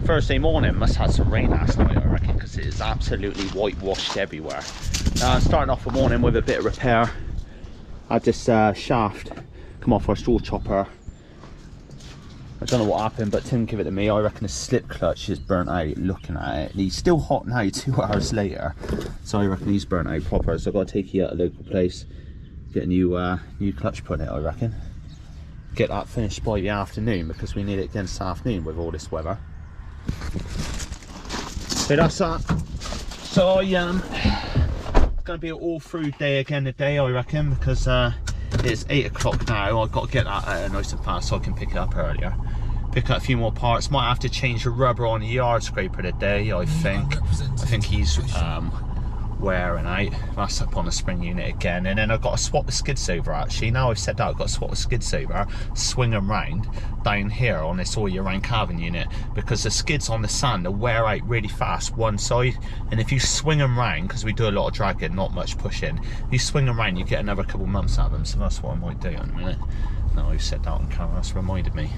Thursday morning. Must have had some rain last night, I reckon, because it is absolutely whitewashed everywhere. Starting off the morning with a bit of repair. I had this shaft come off our straw chopper. I don't know what happened, but Tim gave it to me. I reckon the slip clutch is burnt out looking at it. He's still hot now 2 hours later, so I reckon he's burnt out proper. So I've got to take you at a local place, get a new clutch put in it, I reckon. Get that finished by the afternoon, because we need it again this afternoon with all this weather. So that's that. So it's going to be an all through day again today, I reckon, because it's 8 o'clock now. I've got to get that nice and fast so I can pick it up earlier. Pick up a few more parts. Might have to change the rubber on the yard scraper today, I think. I think he's wearing out. That's up on the spring unit again. And then I've got to swap the skids over, actually. Now I've said that, I've got to swap the skids over, swing them round down here on this all year round carbon unit, because the skids on the sand will wear out really fast one side, and if you swing them round, because we do a lot of dragging, not much pushing, if you swing them round you get another couple months out of them. So that's what I might do in a minute. Now I've said that on camera, that's reminded me.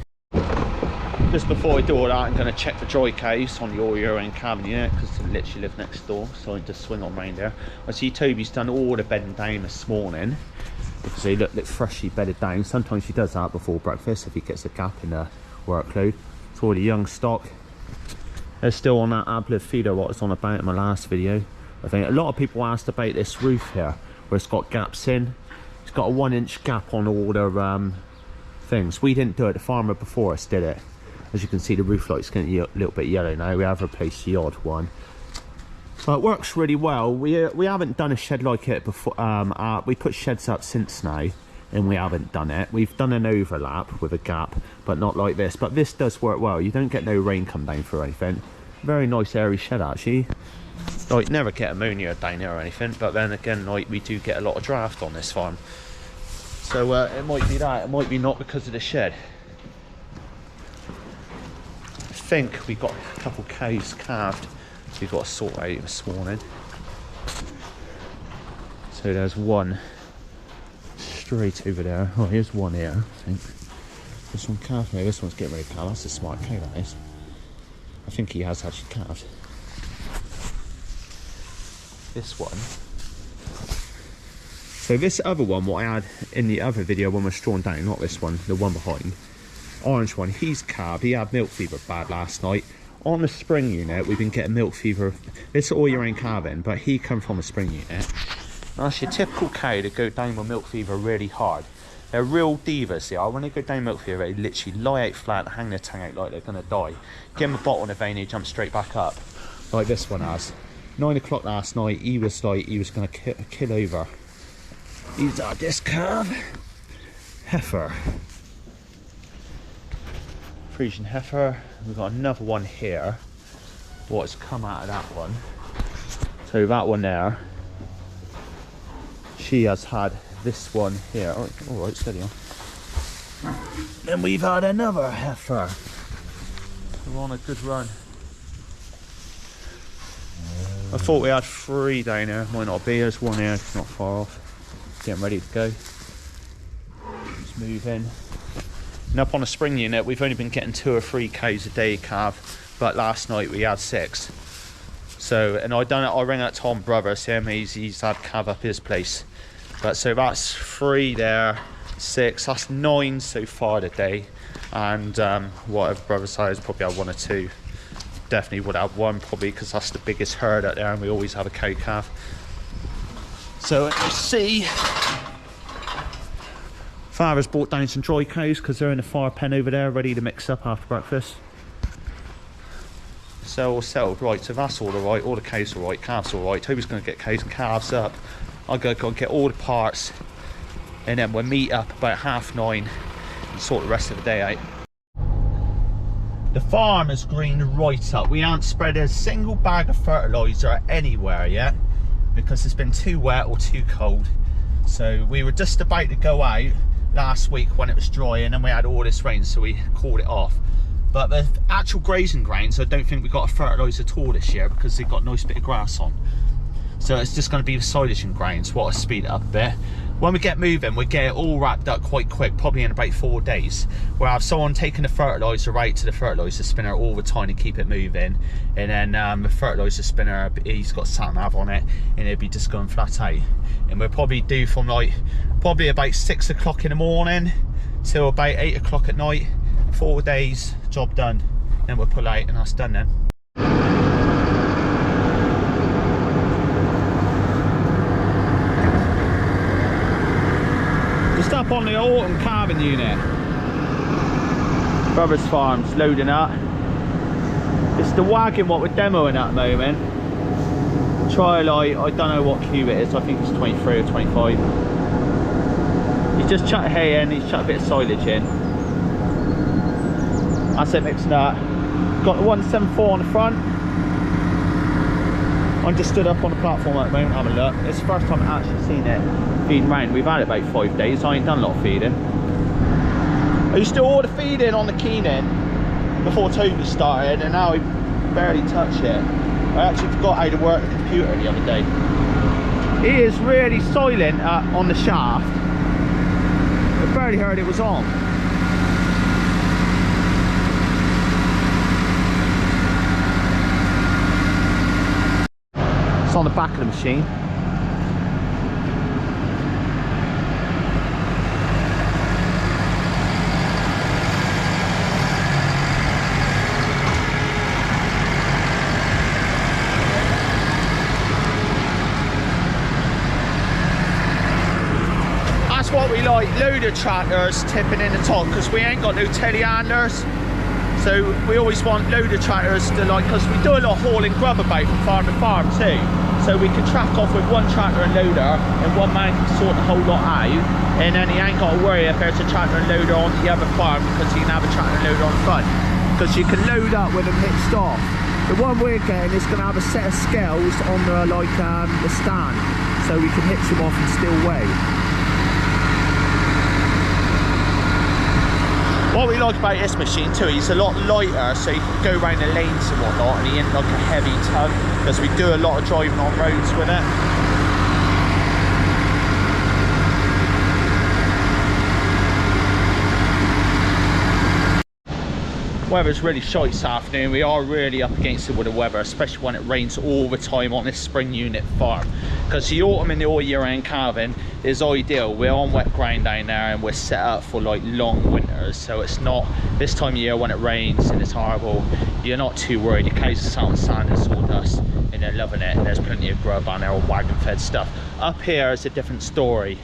Just before I do all that, I'm going to check the dry case on the all year round cabin unit, because I literally live next door, so I just swing on round there. I see Toby's done all the bedding down this morning, because they look freshly bedded down. Sometimes he does that before breakfast if he gets a gap in the workload. It's all the young stock. They're still on that Abla feeder what I was on about in my last video. I think a lot of people asked about this roof here, where it's got gaps in. It's got a 1-inch gap on all the things. We didn't do it, the farmer before us did it. As you can see, the roof light's getting a little bit yellow now. We have replaced the odd one, but it works really well. We haven't done a shed like it before. We put sheds up since now, and we haven't done it. We've done an overlap with a gap, but not like this. But this does work well. You don't get no rain come down for anything. Very nice airy shed, actually. Like, never get ammonia down here or anything, but then again, like, we do get a lot of draft on this farm. So it might be that, it might be not because of the shed. I think we got a couple cows calved we've got to sort out this morning. So there's one straight over there. Oh, here's one here, I think. This one calved now. This one's getting ready to calve. That's a smart cow, that is. I think he has actually calved. This one. So this other one, what I had in the other video when we're strawn down, not this one, the one behind, orange one, he's calved. He had milk fever bad last night. On the spring unit, we've been getting milk fever. It's all year round calving, but he come from a spring unit. That's your typical cow to go down with milk fever really hard. They're real divas, they are. When they go down milk fever, they literally lie out flat, hang their tongue out like they're going to die. Give them a bottle in the vein, they jump straight back up, like this one has. 9 o'clock last night, he was like, he was going to kill over. He's our this calf heifer. Frisian heifer. We've got another one here. What's come out of that one? So that one there, she has had this one here. Oh, all right, steady on. Then we've had another heifer. We're on a good run. I thought we had 3 down here. Might not be. There's one here. It's not far off. Getting ready to go. Let's move in. And up on the spring unit, we've only been getting 2 or 3 cows a day calf, but last night we had 6. So, and I rang out Tom brother, so he's had calf up his place. But so that's 3 there, 6. That's 9 so far today. And whatever brother size, probably have 1 or 2. Definitely would have 1 probably, because that's the biggest herd out there, and we always have a cow calf. So let's see. Father's brought down some dry cows because they're in the fire pen over there ready to mix up after breakfast. So all settled, right, so that's all right, all the cows are right, calves are right. Toby's going to get cows and calves up. I'll go and get all the parts, and then we'll meet up about 9:30 and sort the rest of the day out. The farm is greened right up. We haven't spread a single bag of fertiliser anywhere yet because it's been too wet or too cold. So we were just about to go out last week when it was dry, and then we had all this rain, so we called it off. But the actual grazing grounds, I don't think we got a fertiliser at all this year because they've got a nice bit of grass on. So it's just going to be the silaging grounds, what will speed it up a bit. when we get moving, we get it all wrapped up quite quick, probably in about 4 days. We'll have someone taking the fertiliser right to the fertiliser spinner all the time to keep it moving, and then the fertiliser spinner, he's got sat nav on it, and it'll be just going flat out. And we'll probably do from like probably about 6 o'clock in the morning till about 8 o'clock at night. 4 days, job done. Then we'll pull out and that's done then. Just up on the autumn calving unit. Brothers Farms loading up. It's the wagon what we're demoing at the moment. Trialite, I don't know what cube it is, I think it's 23 or 25. He's just chucked hay in, he's chucked a bit of silage in. That's it, mixing up. Got the 174 on the front. I'm just stood up on the platform at the moment having a look. It's the first time I've actually seen it feeding round. We've had it about 5 days, I ain't done a lot of feeding. I used to do all the feeding on the Keenan before Toby started, and now we barely touch it. I actually forgot how to work the computer the other day. He is really silent on the shaft. I barely heard it was on. It's on the back of the machine. That's what we like, loader tractors tipping in the top, because we ain't got no telehandlers. So we always want loader tractors to, like, because we do a lot of hauling grub about from farm to farm too. So we can track off with one tractor and loader, and one man can sort the whole lot out, and then he ain't got to worry if there's a tractor and loader on the other farm, because he can have a tractor and loader on front. Because you can load up with them hitched off. The one we're getting is going to have a set of scales on the the stand, so we can hitch them off and still weigh. What we like about this machine too, he's a lot lighter, so you can go around the lanes and whatnot, and he ain't like a heavy tug, because we do a lot of driving on roads with it. Weather's really shite this afternoon. We are really up against it with the weather, especially when it rains all the time on this spring unit farm, because the autumn and the all year round calving is ideal. We're on wet ground down there, and we're set up for like long winters, so it's not this time of year when it rains and it's horrible, you're not too worried. Your cows are sat on sand and sawdust and they're loving it, and there's plenty of grub on there, all wagon fed stuff. Up here is a different story.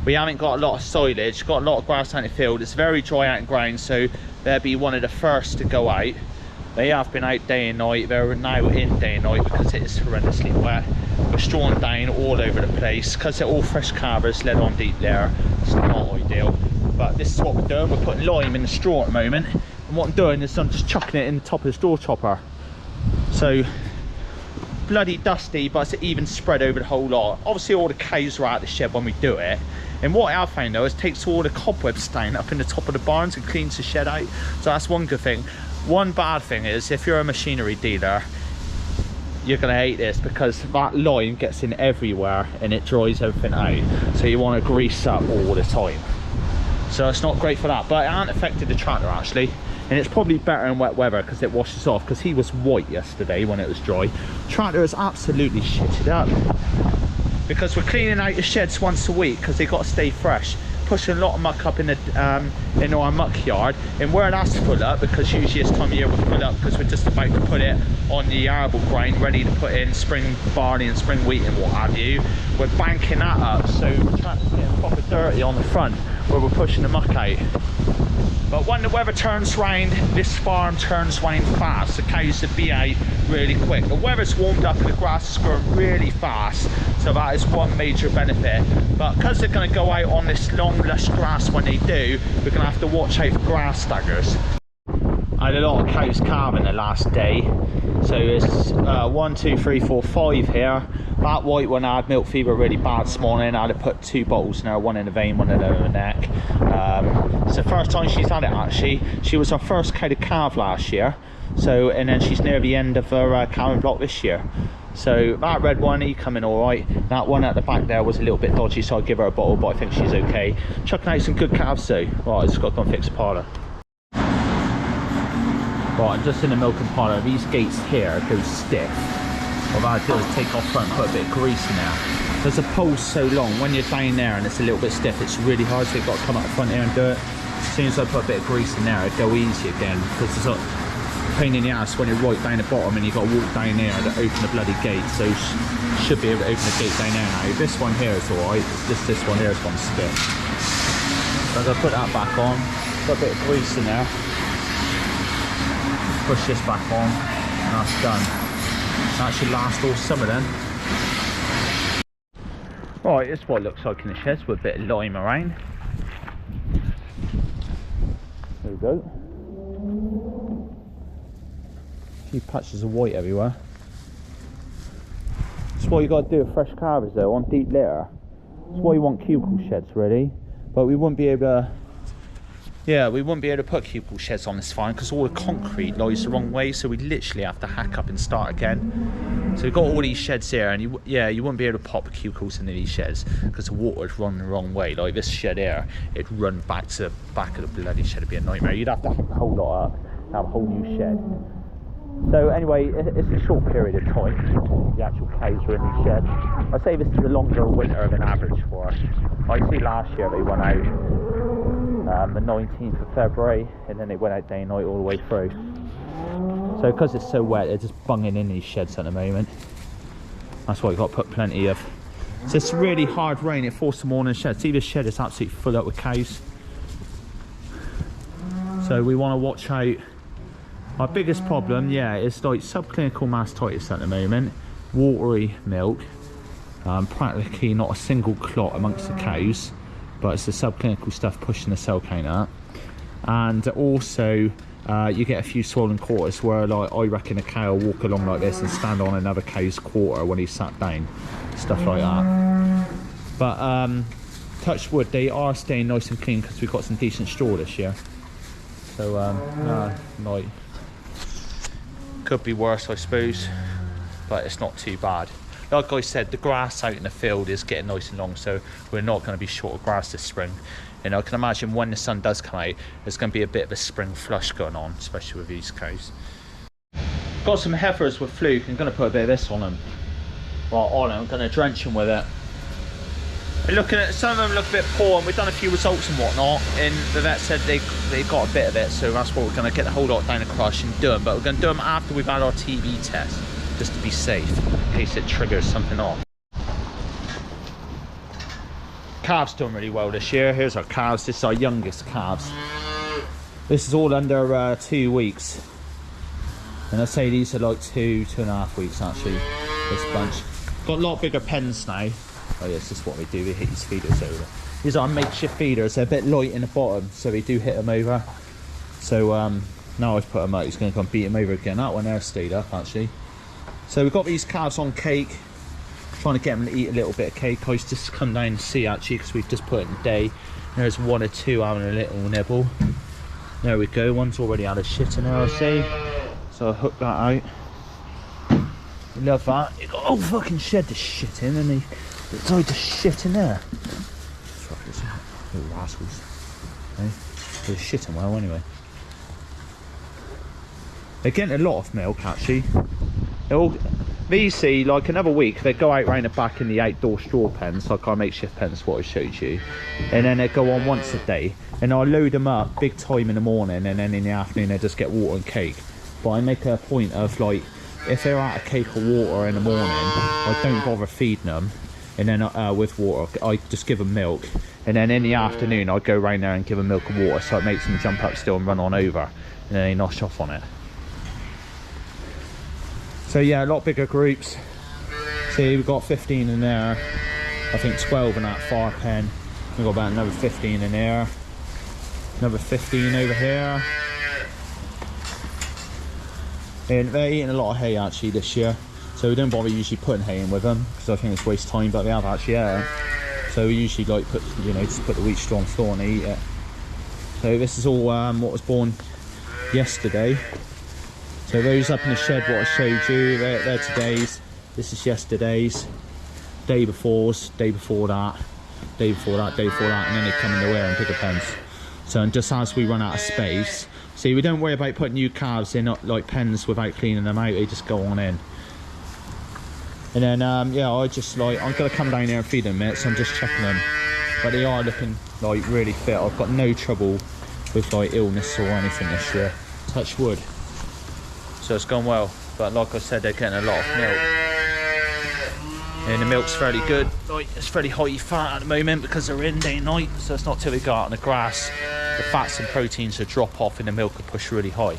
We haven't got a lot of silage, got a lot of grass out in the field. It's very dry out in ground, so they'll be one of the first to go out. They have been out day and night. They're now in day and night because it is horrendously wet. We're strawing down all over the place because they're all fresh calvers led on deep there. It's not ideal, but this is what we're doing. We're putting lime in the straw at the moment, and what I'm doing is I'm just chucking it in the top of the straw chopper. So bloody dusty, but it's even spread over the whole lot. Obviously all the cows are out of the shed when we do it, and what I've found though is it takes all the cobwebs down up in the top of the barns and cleans the shed out. So that's one good thing. One bad thing is, if you're a machinery dealer, you're gonna hate this, because that lime gets in everywhere and it dries everything out, so you want to grease up all the time. So it's not great for that, but it hasn't affected the tractor actually, and it's probably better in wet weather because it washes off, because he was white yesterday when it was dry. Tractor is absolutely shitted up, because we're cleaning out the sheds once a week because they got to stay fresh, pushing a lot of muck up in our muck yard, and where that's full up, because usually this time of year we're full up because we're just about to put it on the arable grind ready to put in spring barley and spring wheat and what have you. We're banking that up, so the tractor's getting proper dirty on the front where we're pushing the muck out. But when the weather turns round, this farm turns round fast. The cows will be out really quick. The weather's warmed up and the grass is growing really fast, so that is one major benefit. But because they're going to go out on this long lush grass when they do, we're going to have to watch out for grass staggers. I had a lot of cows calving the last day, so it's 1, 2, 3, 4, 5 here. That white one had milk fever really bad this morning. I had to put 2 bottles in her, one in the vein, one in the neck. It's the first time she's had it actually. She was our first cow to calve last year, so, and then she's near the end of her calving block this year. So that red one, he coming all right. That one at the back there was a little bit dodgy, so I'd give her a bottle, but I think she's okay. Chucking out some good calves though. Right, I just got to go and fix the parlour. Right, I'm just in the milking parlour. These gates here go stiff. What I'll do is take off front and put a bit of grease in there. Because the pole's so long, when you're down there and it's a little bit stiff, it's really hard, so you've got to come up the front here and do it. As soon as I put a bit of grease in there, it'll go easy again. Because it's a pain in the ass when you're right down the bottom and you've got to walk down there to open the bloody gate. So should be able to open the gate down there now. This one here is alright, it's just this one here has gone stiff. So I'm going to put that back on, put a bit of grease in there. Push this back on, and that's done. That should last all summer then. Right, this is what it looks like in the sheds with a bit of lime around. There we go. A few patches of white everywhere. That's why you got to do with fresh calves though, on deep litter. That's why you want cubicle sheds really. But we wouldn't be able to, we wouldn't be able to put cubicle sheds on this farm because all the concrete lies the wrong way, so we literally have to hack up and start again. So we've got all these sheds here, and you wouldn't be able to pop cubicles into these sheds because the water would run the wrong way. Like this shed here, it'd run back to the back of the bloody shed. It'd be a nightmare. You'd have to hack the whole lot up, have a whole new shed. So anyway, it's a short period of time. The actual cows are in these sheds. I'd say this is a longer winter than average for us. I see last year they went out the 19th of February, and then they went out day and night all the way through. So because it's so wet, they're just bunging in these sheds at the moment. That's why you've got to put plenty of... So it's really hard rain, it forced them all in the shed. See, this shed is absolutely full up with cows. So we want to watch out. Our biggest problem, is like subclinical mastitis at the moment. Watery milk. Practically not a single clot amongst the cows. But it's the subclinical stuff pushing the cell count up. And also... you get a few swollen quarters where, like, I reckon a cow will walk along like this and stand on another cow's quarter when he's sat down, stuff like that. But touch wood, they are staying nice and clean because we've got some decent straw this year. So like, could be worse I suppose, but it's not too bad. Like I said, the grass out in the field is getting nice and long, so we're not going to be short of grass this spring. And I can imagine when the sun does come out, there's going to be a bit of a spring flush going on, especially with these cows. Got some heifers with fluke. I'm going to put a bit of this on them. I'm going to drench them with it. And looking at some of them look a bit poor, and we've done a few results and whatnot, and the vet said they got a bit of it, so that's what we're going to get the whole lot down the crush and do them. But we're going to do them after we've had our TB test, just to be safe, in case it triggers something off. Calves done really well this year. Here's our calves. This is our youngest calves. This is all under 2 weeks, and I say these are like 2.5 weeks actually. This bunch got a lot bigger pens now. Oh yes, this is what we do. We hit these feeders over. These are makeshift feeders. They're a bit light in the bottom, so we do hit them over. So now I've put them out, he's going to come beat them over again. That one there stayed up actually. So we've got these calves on cake. Trying to get them to eat a little bit of cake. I used to come down and see actually because we've just put it in the day. There's one or two having a little nibble. There we go, one's already had a shit in there I see. So I'll hook that out. Love that. You got a whole fucking shed to shit in, and they decide to shit in there. Fuckers, little rascals. Okay. They're shitting well anyway. They're getting a lot of milk actually. These see, like another week, they go out round the back in the outdoor straw pens, like our makeshift pens, what I showed you. And then they go on once a day. And I load them up big time in the morning, and then in the afternoon they just get water and cake. But I make a point of, like, if they're out of cake or water in the morning, I don't bother feeding them. And then with water, I just give them milk. And then in the afternoon, I go round there and give them milk and water, so it makes them jump up still and run on over. And then they nosh off on it. So yeah, a lot bigger groups. See, we've got 15 in there. I think 12 in that far pen. We've got about another 15 in there. Another 15 over here. And they're eating a lot of hay actually this year. So we don't bother usually putting hay in with them, because I think it's waste time, but they have actually So we usually like just put the wheat straw on the floor and they eat it. So this is all what was born yesterday. So those up in the shed, what I showed you, they're today's. This is yesterday's, day before's, day before that, day before that, day before that, and then they come in the wear and pick a pens. So, and just as we run out of space, see, we don't worry about putting new calves in like pens without cleaning them out. They just go on in. And then yeah, I'm gonna come down here and feed them a minute, so I'm just checking them, but they are looking like really fit. I've got no trouble with like illness or anything this year, touch wood. So it's gone well, but like I said, they're getting a lot of milk, and the milk's fairly good. Like, it's fairly high fat at the moment because they're in day and night, so it's not till we go out on the grass the fats and proteins will drop off and the milk will push really high.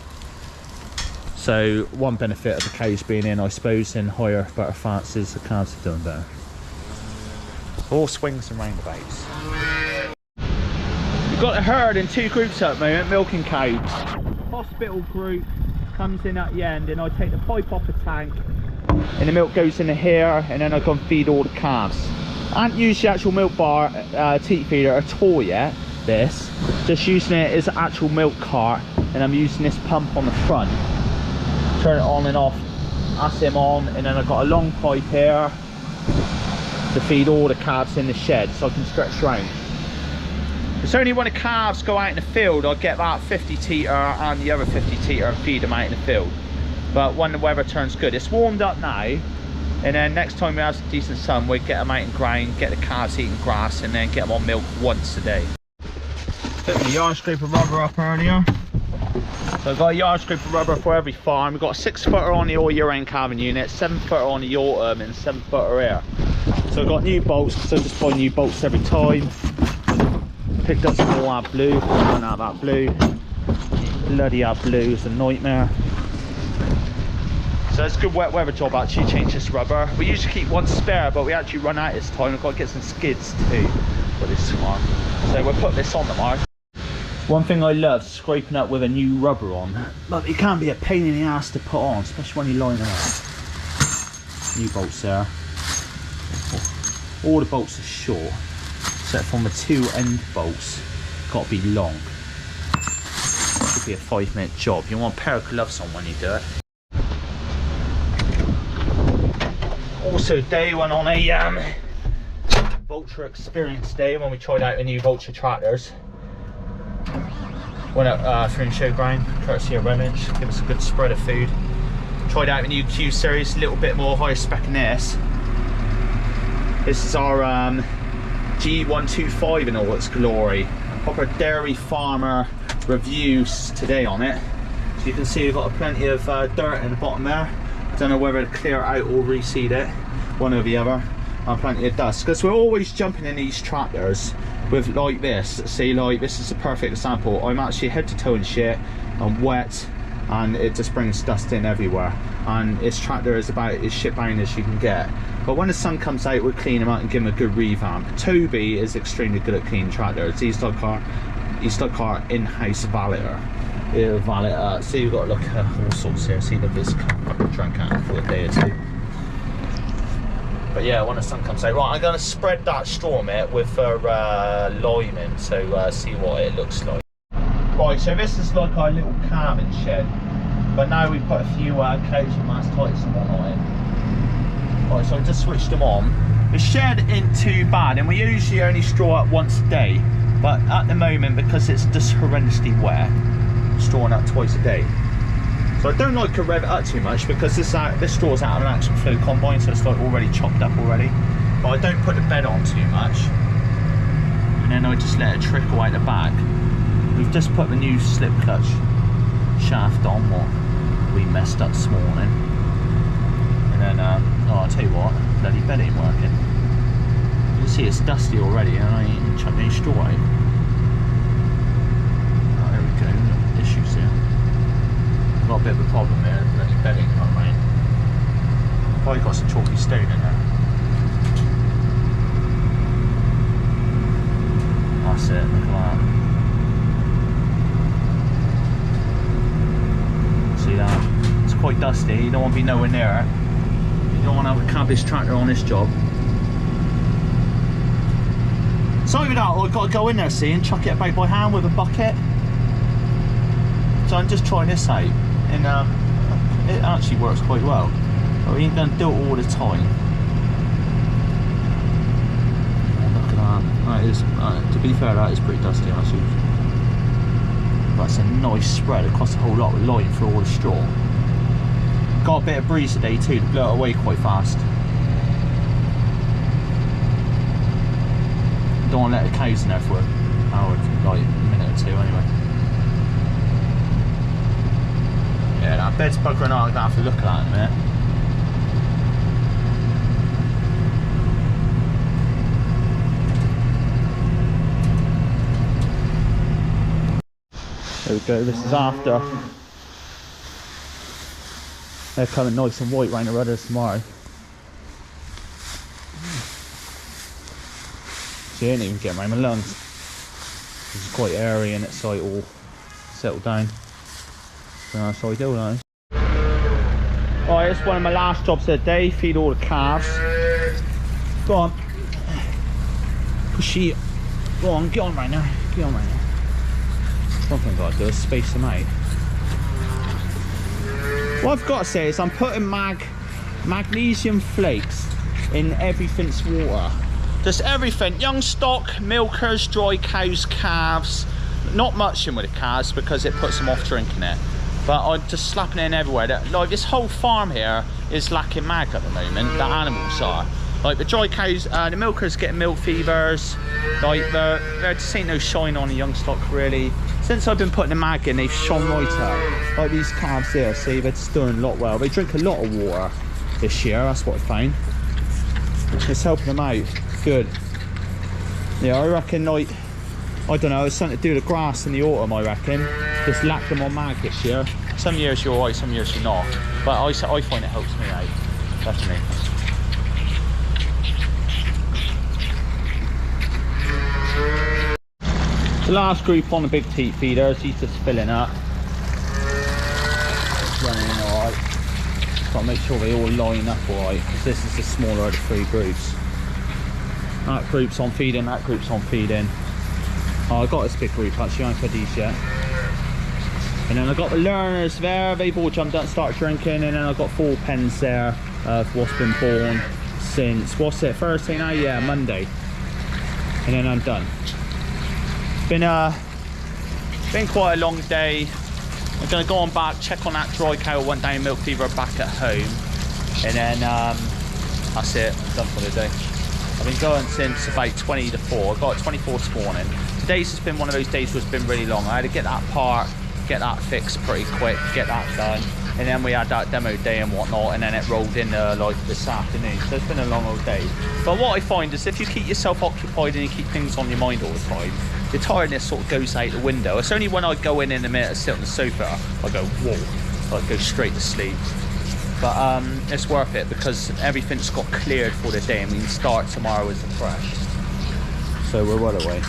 So one benefit of the cows being in, I suppose, in higher butter fats is the calves are doing better. All swings and roundabouts. We've got a herd in 2 groups at the moment, milking cows. Hospital group comes in at the end, and I take the pipe off the tank, and the milk goes into here, and then I can feed all the calves. I haven't used the actual milk bar teat feeder at all yet, this. Just using it as an actual milk cart, and I'm using this pump on the front. Turn it on and off, that's him on, and then I've got a long pipe here to feed all the calves in the shed, so I can stretch round. It's only when the calves go out in the field I get that 50 teeter and the other 50 teeter and feed them out in the field. But when the weather turns good, it's warmed up now, and then next time we have some decent sun, we get them out in ground, get the calves eating grass, and then get them on milk once a day. Put the yard scraper rubber up earlier. So I've got a yard scraper rubber for every farm. We've got a 6-footer on the all year round calving unit, 7-footer on the autumn, and 7-footer here. So I've got new bolts, so I just buy new bolts every time. Picked up some more blue, run out that blue. Bloody blue is a nightmare. So it's a good wet weather job actually, change this rubber. We usually keep one spare, but we actually run out this time. We've got to get some skids too for this one. So we'll put this on tomorrow. One thing I love, scraping up with a new rubber on, but it can be a pain in the ass to put on, especially when you line them up. New bolts there. All the bolts are short, except from the 2 end bolts, got to be long. Should be a 5-minute job. You want a pair of gloves on when you do it. Also, day went on a Vulture experience day when we tried out the new Vulture tractors. Went up through the showground, courtesy of Remage, give us a good spread of food. Tried out the new Q series, a little bit more higher spec than this. This is our G125 in all its glory. Proper dairy farmer reviews today on it. So you can see we've got plenty of dirt in the bottom there. Don't know whether to clear it out or reseed it, one or the other. And plenty of dust, because we're always jumping in these tractors with like this. See, like this is a perfect example. I'm actually head to toe in shit, I'm wet, and it just brings dust in everywhere, and this tractor is about as shit bound as you can get. But when the sun comes out, we'll clean them out and give them a good revamp. Toby is extremely good at cleaning tractors. He's like our in-house valeter. See, we've got like all sorts here. See, look, this drank out for a day or 2. But yeah, when the sun comes out, right, I'm going to spread that straw mate with lime in, so see what it looks like. Right, so this is like our little calving shed, but now we put a few cows and mastitis and whatnot in. Right, so I just switched them on. The shed isn't too bad, and we usually only straw up once a day, but at the moment, because it's just horrendously wet, strawing up twice a day. So I don't like to rev it up too much, because this straw's out of an action flow combine, so it's like already chopped up already. But I don't put the bed on too much, and then I just let it trickle out the back. We've just put the new slip clutch shaft on, what we messed up this morning. And then, oh, I'll tell you what, bloody bed ain't working. You can see it's dusty already, and I ain't chucked any straw out. Oh, there we go, no issues here. Got a bit of a problem there, bloody bed ain't come right. Probably got some chalky stone in there. That's it, look at that. See that? It's quite dusty, you don't want to be nowhere near it. You don't want to have a cabbage tractor on this job. So with that, I've got to go in there, see, and chuck it about by hand with a bucket. So I'm just trying this out, and it actually works quite well. But we ain't gonna do it all the time. Look at that. That is, to be fair, that is pretty dusty actually. That's a nice spread across the whole lot with light through all the straw. Got a bit of breeze today too to blow it away quite fast. Don't want to let the cows in there for an hour, like a minute or two anyway. Yeah, that bed's buggering out, I'm gonna have to look at that in a minute. There we go, this is after. They're coming nice and white round the rudders tomorrow. See, I ain't even getting around my lungs. It's quite airy and it's like all settled down. So that's ideal now. Alright, it's one of my last jobs of the day, feed all the calves. Go on. Push it. Go on, get on right now. Get on right now. One thing I've got to do is space them out. What I've got to say is I'm putting magnesium flakes in everything's water. Just everything, young stock, milkers, dry cows, calves. Not much in with the calves because it puts them off drinking it. But I'm just slapping it in everywhere. Like this whole farm here is lacking mag at the moment, the animals are. Like the dry cows, the milkers getting milk fevers. Like there just ain't no shine on the young stock really. Since I've been putting the mag in, they've shone right out. Like these calves here, see, they're just doing a lot well. They drink a lot of water this year, that's what I found. It's helping them out, good. Yeah, I reckon like, I don't know, it's something to do with the grass in the autumn, I reckon. Just lack them on mag this year. Some years you're alright, some years you're not. But I find it helps me out, definitely. The last group on the big teat feeders, he's just filling up. It's running in alright. Got to make sure they all line up alright, because this is the smaller of the three groups. That group's on feeding, that group's on feeding. Oh, I got this big group actually, I haven't fed these yet. And then I got the learners there, they've all jumped out and started drinking, and then I've got 4 pens there of what's been born since, what's it, Thursday now? Yeah, Monday. And then I'm done. Been quite a long day. I'm gonna go on back, check on that dry cow, went down milk fever back at home. And then that's it, I'm done for the day. I've been going since about 20 to 4. I got 24 this morning. Today's just been one of those days where it's been really long. I had to get that part, get that fixed pretty quick, get that done. And then we had that demo day and whatnot, and then it rolled in like this afternoon. So it's been a long old day. But what I find is if you keep yourself occupied and you keep things on your mind all the time, the tiredness sort of goes out the window. It's only when I go in a minute and sit on the sofa, I go, whoa, I go straight to sleep. But it's worth it because everything's got cleared for the day and we can start tomorrow as a fresh. So we're well away.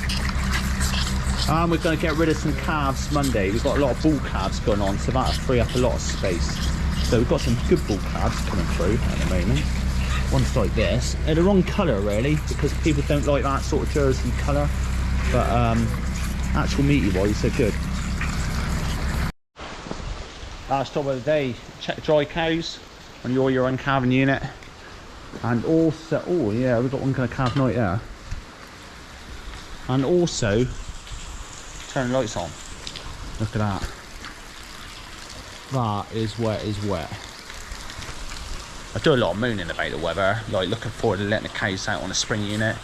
We're going to get rid of some calves Monday. We've got a lot of bull calves going on, so that'll free up a lot of space. So we've got some good bull calves coming through at the moment. One's like this. They're the wrong colour really, because people don't like that sort of jersey colour. But actual meaty wise, they're good. Last job of the day, check the dry cows on your uncalving unit. And also, oh yeah, we've got one kind of calf night there. And also, turn the lights on. Look at that. That is wet as wet. I do a lot of mooning about the weather, like looking forward to letting the cows out on a spring unit.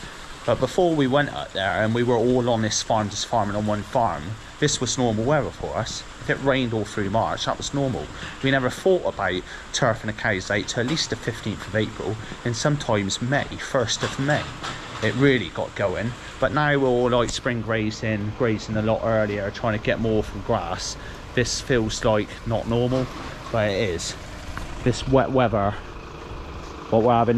But before we went up there and we were all on this farm, just farming on one farm, this was normal weather for us. If it rained all through March, that was normal. We never thought about turfing the cows out to at least the 15th of April and sometimes May, 1st of May. It really got going. But now we're all like spring grazing a lot earlier, trying to get more from grass. This feels like not normal, but it is. This wet weather, what we're having